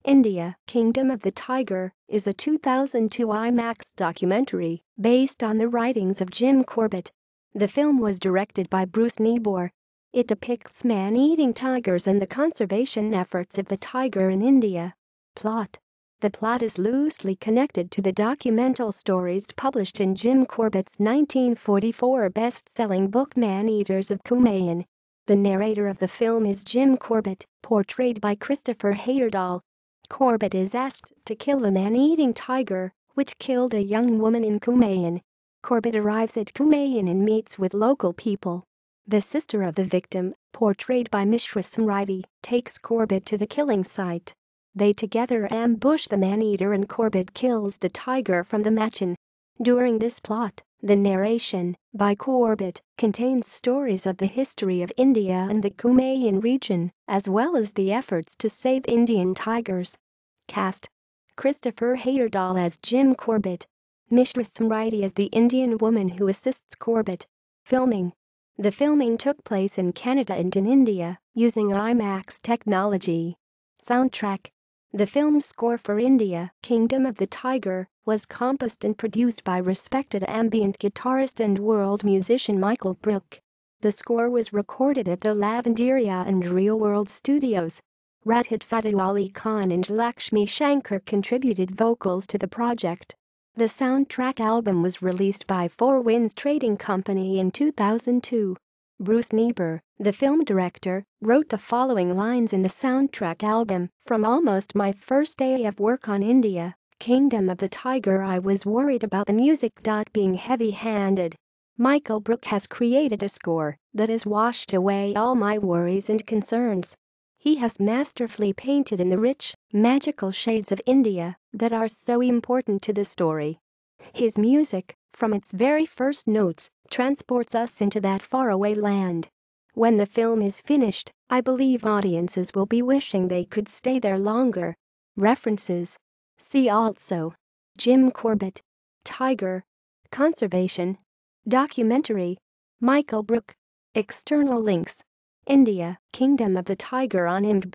India, Kingdom of the Tiger, is a 2002 IMAX documentary based on the writings of Jim Corbett. The film was directed by Bruce Neibaur. It depicts man-eating tigers and the conservation efforts of the tiger in India. Plot. The plot is loosely connected to the documental stories published in Jim Corbett's 1944 best-selling book Man-Eaters of Kumail. The narrator of the film is Jim Corbett, portrayed by Christopher Heyerdahl. Corbett is asked to kill a man-eating tiger, which killed a young woman in Kumail. Corbett arrives at Kumail and meets with local people. The sister of the victim, portrayed by Mishra Samriddhi, takes Corbett to the killing site. They together ambush the man-eater and Corbett kills the tiger from the machin. During this plot, the narration, by Corbett, contains stories of the history of India and the Kumail region, as well as the efforts to save Indian tigers. Cast: Christopher Heyerdahl as Jim Corbett. Mishra Samriddhi as the Indian woman who assists Corbett. Filming. The filming took place in Canada and in India, using IMAX technology. Soundtrack. The film score for India, Kingdom of the Tiger, was composed and produced by respected ambient guitarist and world musician Michael Brook. The score was recorded at the Lavanderia and Real World Studios. Radhat Fateh Ali Khan and Lakshmi Shankar contributed vocals to the project. The soundtrack album was released by Four Winds Trading Company in 2002. Bruce Neibaur, the film director, wrote the following lines in the soundtrack album: "From almost my first day of work on India, Kingdom of the Tiger, I was worried about the music being heavy-handed. Michael Brook has created a score that has washed away all my worries and concerns. He has masterfully painted in the rich, magical shades of India that are so important to the story. His music, from its very first notes, transports us into that faraway land. When the film is finished, I believe audiences will be wishing they could stay there longer." References. See also: Jim Corbett, Tiger, Conservation, Documentary, Michael Brook. External links: India, Kingdom of the Tiger on IMDb.